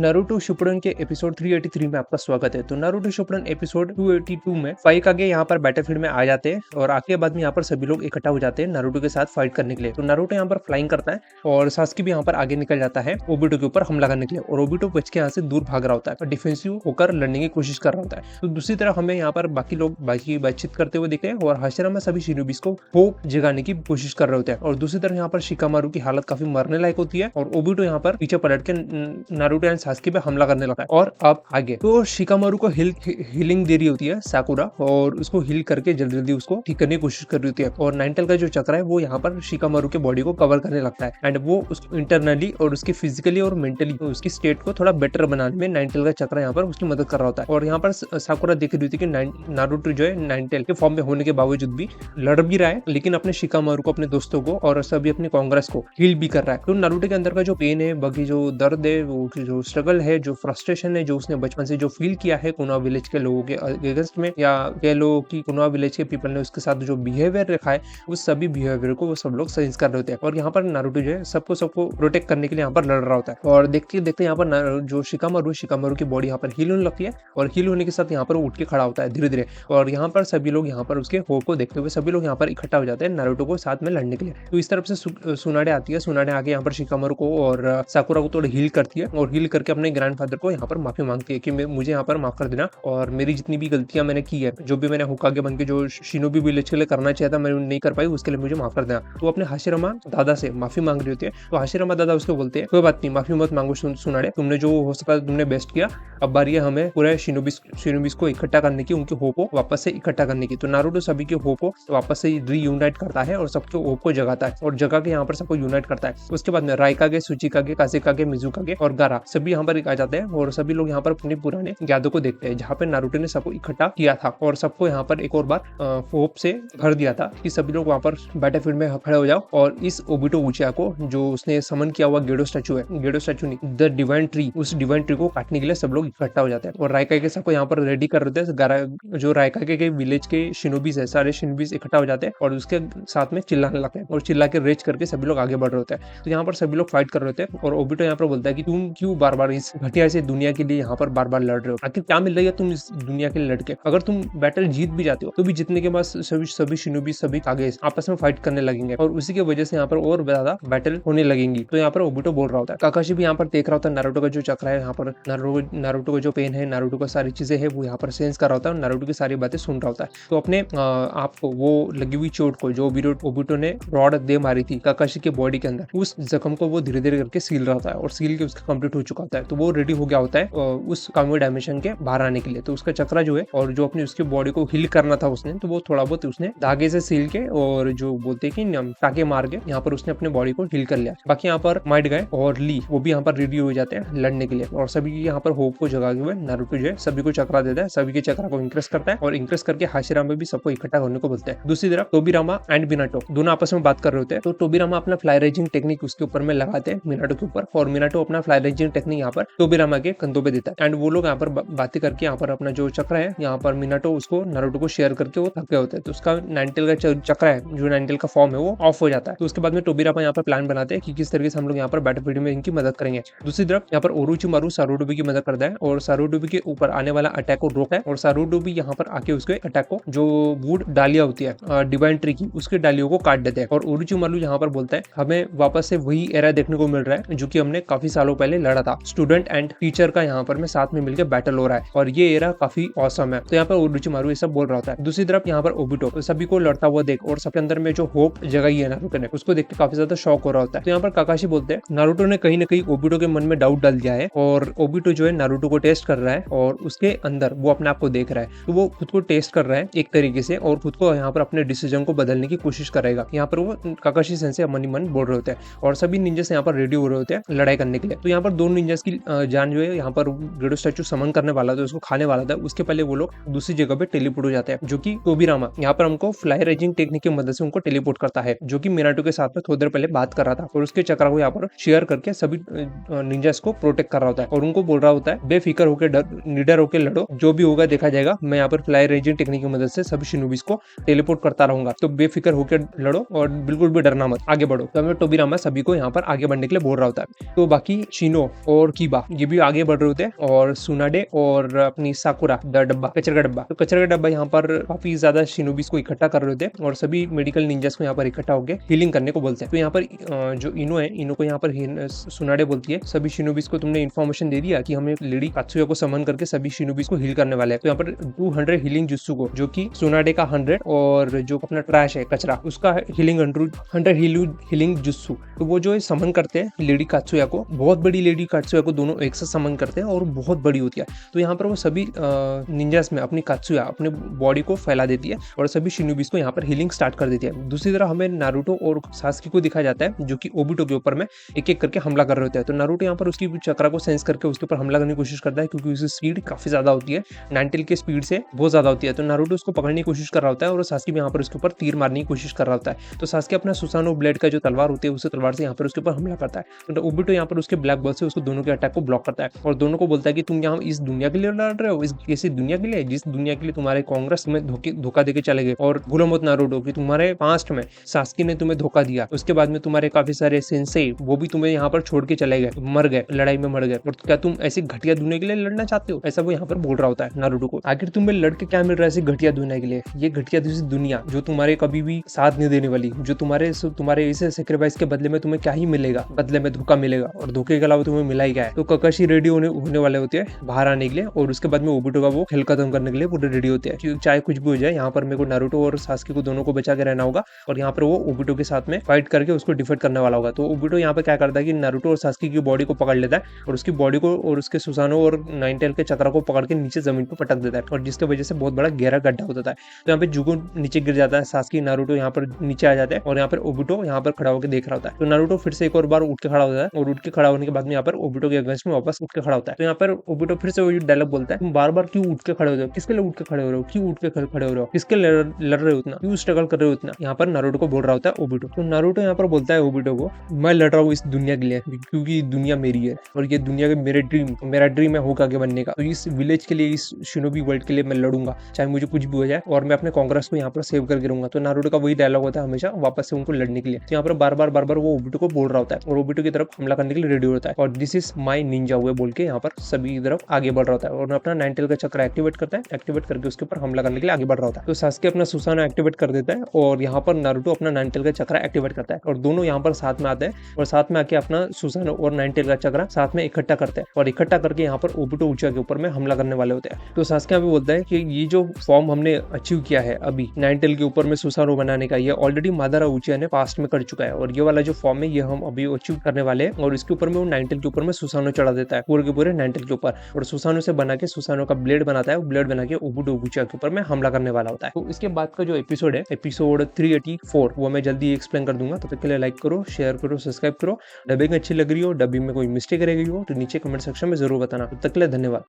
Naruto Shippuden के episode 383 में आपका स्वागत है। तो नारुतो शिपुडन एपिसोड 282 में फाइकागे यहाँ पर बैटलफील्ड में आ जाते हैं और आके बाद में यहाँ पर सभी लोग इकट्ठा हो जाते हैं नारुतो के साथ फाइट करने के लिए। तो नारुतो यहाँ पर फ्लाइंग करता है और सास्की भी यहाँ पर आगे निकल जाता है ओबिटो के ऊपर हमला करने के लिए और ओबिटो बच के यहाँ से दूर भाग रहा होता है और डिफेंसिव होकर लड़ने की कोशिश कर रहा होता है। तो दूसरी तरफ हमें यहाँ पर बाकी लोग बातचीत करते हुए दिखते हैं और हाशिरामा सभी शिनोबिस को होप जगाने की कोशिश कर रहे होते हैं और दूसरी तरफ यहाँ पर शिकामारू की हालत काफी मरने लायक होती है और ओबिटो यहाँ पर पीछे पलट के नारुतो एंड सास्की पे हमला करने लगा है। और अब आगे तो शिकामारू को हीलिंग दे रही होती है साकुरा और उसको हील करके जल्दी जल्दी उसको ठीक करने की कोशिश कर रही होती है और नाइनटेल का जो चक्र है वो यहाँ पर शिकामारू के बॉडी को कवर करने लगता है एंड वो उसको इंटरनली और उसकी फिजिकली और मेंटली उसकी स्टेट को थोड़ा बेटर बनाने में नाइनटेल का चक्र यहाँ पर उसकी मदद कर रहा होता है। और यहाँ पर साकुरा देख रही होती है कि नारुतो जो है नाइनटेल के फॉर्म में होने के बावजूद भी लड़ भी रहा है लेकिन अपने शिकामारू को, अपने दोस्तों को और सभी अपने कांग्रेस को हील भी कर रहा है। तो नारुतो के अंदर का जो पेन है, बाकी जो दर्द है, वो जो स्ट्रगल है, जो फ्रस्ट्रेशन है, जो उसने बचपन से जो फील किया है कोनोहा विलेज के लोगों के अगेंस्ट में या कह लो कि कोनोहा विलेज के पीपल ने उसके साथ जो बिहेवियर रखा है उस सभी बिहेवियर को वो सब लोग सेंस कर रहे होते हैं। और यहाँ पर नारुतो जो है सबको प्रोटेक्ट करने के लिए यहाँ पर लड़ रहा होता है और देखते देखते यहाँ पर जो शिकामारू की बॉडी यहाँ पर हील होने लगती है और हील होने के साथ यहाँ पर उठ के खड़ा होता है धीरे धीरे और यहाँ पर सभी लोग यहाँ पर उसके होप को देखते हुए सभी लोग यहाँ पर इकट्ठा हो जाते हैं नारुतो को साथ में लड़ने के लिए। तो इस तरफ से सुनाडे आती है, सुनाडे आके यहाँ पर शिकामारू को और साकुरा को थोड़ा हील करती है और हील करके अपने ग्रैंडफादर को यहाँ पर माफी मांगती है कि मुझे यहाँ पर माफ कर देना और मेरी जितनी भी गलतियां मैंने की है, जो भी मैंने होकागे बन के जो शिनोबी विलेज के लिए करना चाहिए था मैंने नहीं कर पाई, उसके लिए मुझे माफ कर देना। तो अपने हाशिरामा दादा से माफी मांग रही होती है। तो हाशिरामा दादा उसको बोलते हैं कोई बात नहीं, माफी मत मांगो सुनाडे, तुमने जो हो सका तुमने बेस्ट किया, अब बारी है हमें पूरे शिनोबिस को इकट्ठा करने की, उनके होप को वापस से इकट्ठा करने की। तो नारुतो सभी के होप को वापस से रीयूनाइट करता है और सबके होप को जगाता है और जगा के यहाँ पर सबको यूनाइट करता है। उसके बाद में राइकागे, सुचिकागे, कासेकागे, मिजुकागे और गारा सभी यहाँ पर आ जाते हैं और सभी लोग यहाँ पर अपने पुराने यादों को देखते हैं जहाँ पे नारुतो ने सबको इकट्ठा किया था और सबको यहाँ पर एक और बार होप से भर दिया था कि सभी लोग वहाँ पर बैटलफील्ड में खड़े हो जाओ और इस ओबिटो उचिया को जो उसने समन किया हुआ गेडो स्टैचू है, गेडो स्टैचू नहीं, द डिवाइन ट्री, उस डिवाइन ट्री को काटने के लिए सब लोग इकट्ठा हो जाते हैं और राइकागे सबको यहाँ पर रेडी कर रहे थे। गारा जो राइकागे के विलेज के शिनोबीज है, सारे शिनोबीज इकट्ठा हो जाते हैं और उसके साथ में चिल्लाने लगते हैं और चिल्ला के रेज करके सभी लोग आगे बढ़ रहे होते हैं। तो यहाँ पर सभी लोग फाइट कर रहे होते हैं और ओबिटो यहाँ पर बोलता है कि तुम क्यों बार बार इस घटिया से दुनिया के लिए यहाँ पर बार बार लड़ रहे हो, आखिर क्या मिल रही है तुम इस दुनिया के लिए लड़के? अगर तुम बैटल जीत भी जाते हो तो भी जीतने के बाद सभी शिनोबी सभी कागे आपस में फाइट करने लगेंगे और उसी की वजह से यहाँ पर और ज्यादा बैटल होने लगेंगी। तो यहाँ पर ओबिटो बोल रहा होता है। काकाशी भी यहाँ पर देख रहा होता है नारुतो का जो चक्र है, यहाँ पर नारुतो का जो पेन है, नारुतो का सारी चीजें है वो यहाँ पर सेंस कर रहा होता है और नारुतो की सारी बातें सुन रहा होता है। तो अपने आपको वो लगी हुई चोट को जो ओबिटो ने रॉड दे मारी थी काकाशी के बॉडी के अंदर, उस जख्म को वो धीरे धीरे करके सील रहा होता है और सील के उसका कंप्लीट हो चुका होता है। तो वो रेडी हो गया होता है उस कामुई डायमेंशन के बाहर आने के लिए। तो उसका चक्रा जो है और जो अपनी उसकी बॉडी को हील करना था उसने, तो वो थोड़ा बहुत उसने धागे से सील के और जो बोलते हैं कि टाके मार के यहाँ पर उसने अपने बॉडी को हील कर लिया। बाकी यहाँ पर माइट गए और ली वो भी यहाँ पर रेडी हो जाते हैं लड़ने के लिए और सभी यहाँ पर होप को जगा हुए नारुतो जो है सभी को चक्रा देता है, सभी के चक्रा को इंक्रेस करता है और इंक्रेस करके हाशिरामा भी सबको इकट्ठा करने को बोलते हैं। दूसरी तरफ टोबिरामा एंड मिनाटो दोनों आपस में बात कर रहे होते हैं। तो टोबिरामा अपना फ्लाई रेजिंग टेक्निक उसके ऊपर में लगाते हैं मिनाटो के ऊपर और मिनाटो अपना फ्लाई रेजिंग टेक्निक यहाँ पर टोबिरामा के कंधों पे देता है एंड वो लोग यहाँ पर बातें करके यहाँ पर अपना जो चक्र है यहाँ पर मिनाटो उसको नारुतो को शेयर करके वो थक गए होते हैं। तो उसका नाइनटेल का चक्र है जो नाइनटेल का फॉर्म है वो ऑफ हो जाता है। तो उसके बाद में टोबिरामा यहाँ पर प्लान बनाते हैं कि किस तरीके से हम लोग यहाँ पर बैटलफील्ड में इनकी मदद करेंगे। दूसरी तरफ यहाँ पर ओरोचिमारू सारुडोबी की मदद करता है और सारुडोबी के ऊपर आने वाला अटैक को रोकता है और सारुडोबी यहाँ पर आके उसके अटैक को जो वुड डालिया होती है डिवाइन ट्री की, उसके डालियों को काट देते हैं और ओरोचिमारू यहाँ पर बोलता है हमें वापस से वही एरा देखने को मिल रहा है जो कि हमने काफी सालों पहले लड़ा था। स्टूडेंट एंड टीचर का यहाँ पर में साथ में मिलकर बैटल हो रहा है और ये एरा काफी औसम है। तो यहाँ पर ओरोचिमारू ये सब बोल रहा होता है। दूसरी तरफ यहाँ पर ओबिटो सभी को लड़ता हुआ देख और सबके अंदर में जो होप जगाई है नारुतो ने उसको देख के काफी ज्यादा शॉक हो रहा होता है। तो यहाँ पर काकाशी बोलते हैं नारुतो ने कहीं ना कहीं ओबिटो के मन में डाउट डाल दिया है और ओबिटो जो है नारुतो को टेस्ट कर रहा है और उसके अंदर वो अपने आप को देख रहा है। तो वो खुद को टेस्ट कर रहा है एक तरीके से और खुद को यहाँ पर अपने डिसीजन को बदलने की कोशिश करेगा। यहाँ पर वो काकाशी सेंसे मन ही मन बोल रहे होते हैं और सभी निंजास यहाँ पर रेडी हो रहे होते हैं लड़ाई करने के लिए। तो यहाँ पर दोनों निंजास की जान जो है यहाँ पर गेडो स्टैचू समन करने वाला था, उसको खाने वाला था, उसके पहले वो लोग दूसरी जगह पे टेलीपोर्ट हो जाते हैं जो कि टोबिरामा यहाँ पर हमको फ्लाई रेजिंग टेक्निक की मदद से उनको टेलीपोर्ट करता है जो कि मिनाटो के साथ में थोड़ी देर पहले बात कर रहा था और उसके चक्र को यहाँ पर शेयर करके सभी निंजास को प्रोटेक्ट कर रहा होता है और उनको बोल रहा होता है बेफिक्र होकर निडर होकर लड़ो, जो भी होगा देखा जाएगा, मैं यहाँ पर फ्लाई रेजिंग टेक्निक की मदद से सभी शिनोबिस को टेलीपोर्ट करता रहूंगा, तो बेफिक्र होकर लड़ो और बिल्कुल भी डरना मत, आगे बढ़ो। तो हमें टोबिरामा सभी को यहाँ पर आगे बढ़ने के लिए बोल रहा होता है। तो बाकी शिनो और कीबा ये भी आगे बढ़ रहे होते हैं, और सुनाडे और अपनी साकुरा डब्बा, कचरे का डब्बा, तो कचरे का डब्बा यहाँ पर काफी ज्यादा शिनोबिस को इकट्ठा कर रहे होते हैं और सभी मेडिकल निंजास को यहाँ पर इकट्ठा होकर हीलिंग करने को बोलते हैं। तो यहाँ पर जो इनो है, इनो को यहाँ पर सुनाडे बोलती है सभी शिनोबिस को तुमने इन्फॉर्मेशन दे दिया कि हमें लेडी कात्सुया को समन करके सभी शिनोबिस को हील करने वाले हैं। तो यहाँ पर 200 हीलिंग जुत्सु को, जो कि सुनाडे का 100 और जो अपना ट्रैश है कचरा उसका हीलिंग 100 हीलिंग जुत्सु, तो वो जो समन करते हैं लेडी कात्सुया को, बहुत बड़ी लेडी कात्सुया को दोनों एक साथ समन करते हैं और बहुत बड़ी होती है। तो यहाँ पर वो सभी निंजास में अपनी कात्सुया अपने बॉडी को फैला देती है और सभी शिनोबिस को यहाँ पर हीलिंग स्टार्ट कर देती है। दूसरी तरफ हमें नारुतो और सास्की को दिखाया जाता है जो कि ओबुटो के ऊपर में एक एक करके हमला कर रहे होते हैं। तो नारुतो यहाँ पर उसकी चक्रा को सेंस करके उसके ऊपर हमला करने की कोशिश करता है, क्योंकि उसकी स्पीड काफी ज्यादा होती है, नाइनटेल के स्पीड से बहुत ज्यादा होती है। तो नारुतो उसको पकड़ने की कोशिश कर रहा होता है और सास्की भी यहाँ पर उसके ऊपर तीर मारने की कोशिश कर रहा होता है। तो सास्की अपना सुसानो ब्लेड का जो तलवार होती है उस तलवार से यहाँ पर उसके ऊपर हमला करता है। तो ओबुटो यहाँ पर उसके ब्लैक बॉल से उसको दोनों के अटैक को ब्लॉक करता है और दोनों को बोलता है कि तुम यहाँ इस दुनिया के लिए लड़ रहे हो, इस ऐसी दुनिया के लिए जिस दुनिया के लिए तुम्हारे कांग्रेस तुम्हें धोखा देके चले गए। और भूलो मत नारुतो कि तुम्हारे पास्ट में सास्की ने तुम्हें धोखा दिया, उसके बाद में तुम्हारे काफी सारे सेंसेई वो भी तुम्हें यहाँ पर छोड़ के चले गए, मर गए, लड़ाई में मर गए, और क्या तुम ऐसी घटिया दुनिया के लिए लड़ना चाहते हो, ऐसा वो यहाँ पर बोल रहा होता है नारुतो को। आखिर तुम्हें लड़के क्या मिल रहा है ऐसी घटिया दुनिया के लिए, ये घटिया दुनिया जो तुम्हारे कभी भी साथ नहीं देने वाली, जो तुम्हारे इस सेक्रीफाइस के बदले में तुम्हें क्या ही मिलेगा, बदले में धोखा मिलेगा, और धोखे के अलावा तुम्हें मिला ही क्या है। तो ककाशी रेडी होने वाले होते हैं बाहर आने के लिए, और उसके बाद में ओबुटो का वो खेल खत्म करने के लिए पूरे रेडी होते हैं। चाहे कुछ भी हो जाए, यहाँ पर मेरे को नारुतो और सास्की को दोनों को बचा के रहना होगा, और यहाँ पर वो ओबुटो के साथ में फाइट करके उसको डिफीट करने वाला होगा। तो ओबुटो यहाँ पे क्या करता है कि नारुतो और सास्की की बॉडी को पकड़ लेता है और उसकी बॉडी को और उसके सुसानो और नाइनटेल के चक्रा को पकड़ के नीचे जमीन पर पटक देता है, और जिसकी वजह से बहुत बड़ा गहरा गड्ढा होता है। तो यहाँ पे जुगो नीचे गिर जाता है, सास्की नारुतो यहाँ पर नीचे आ जाते हैं, और यहाँ पर ओबुटो यहाँ पर खड़ा होकर देख रहा होता है। तो नारुतो फिर से एक और बार उठ के खड़ा होता है, और उठ के खड़ा होने के बाद में यहाँ पर ओबुटो के अगेंस्ट में वापस उठ के खड़ा होता है। तो यहाँ पर ओबुटो फिर से वही डायलॉग बोलता है, तुम बार बार क्यों उठ के खड़े होते हो, किसके लिए उठ के खड़े हो रहे हो, क्यों उठ के खड़े हो रहे हो, किसके लड़ रहे हो उतना, क्यों स्ट्रगल कर रहे हो उतना, यहाँ पर नारुतो को बोल रहा होता है ओबुटो। तो नारुतो यहाँ पर बोलता है ओबुटो को, मैं लड़ रहा हूँ इस दुनिया के लिए क्योंकि दुनिया मेरी है, और ये दुनिया के मेरा ड्रीम है होकागे बनने का। तो इस विलेज के लिए, इस शिनोबी वर्ल्ड के लिए मैं लड़ूंगा, चाहे मुझे कुछ भी हो जाए, और मैं अपने कांग्रेस को यहाँ पर सेव करके रहूंगा। तो नारुतो का वही डायलॉग होता है हमेशा वापस से उनको लड़ने के लिए। तो यहाँ पर बार बार वो ओबुटो को बोल रहा होता है, और ओबुटो की तरफ हमला करने के लिए रेडी होता है, और दिस इज माई निंजा हुए बोल के यहाँ पर सभी तरफ आगे बढ़ रहा होता है, और अपना नाइनटेल का चक्र एक्टिवेट करता है, एक्टिवेट करके उसके ऊपर हमला करने के लिए आगे बढ़ रहा होता है। तो सास्के अपना सुसानो एक्टिवेट कर देता है, और यहाँ पर नारुतो अपना नाइनटेल का चक्र एक्टिवेट करता है, और दोनों यहाँ पर साथ में आते हैं, और साथ में आके अपना सुसानो और नाइनटेल का चक्र साथ में इकट्ठा करते हैं, और इकट्ठा करके यहाँ पर ओबुटो उचा के ऊपर में हमला करने वाले होते हैं। तो सास्के भी बोलता है कि ये जो फॉर्म हमने अचीव किया है अभी नाइनटेल के ऊपर में सुसानो बनाने का, ये ऑलरेडी मादारा उचिया ने पास्ट में कर चुका है, और ये वाला जो फॉर्म है ये हम अभी अचीव करने वाले हैं, और इसके ऊपर में वो नाइनटेल के ऊपर में सुसानो चढ़ा देता है पूरे के पूरे नाइनटेल के ऊपर, और सुसानो से बना के सुसानो का ब्लेड बनाता है, ब्लेड बना के ओबुटो उचिया के ऊपर में हमला करने वाला होता है। तो इसके बाद का जो एपिसोड है, एपिसोड 384, वो मैं जल्दी एक्सप्लेन कर दूंगा। तब तक के लिए लाइक करो, शेयर करो, सब्सक्राइब करो। डबिंग अच्छी लग रही हो, डबिंग में कोई मिस्टेक रह गई हो तो नीचे कमेंट सेक्शन में जरूर बताना। तब तक के लिए धन्यवाद।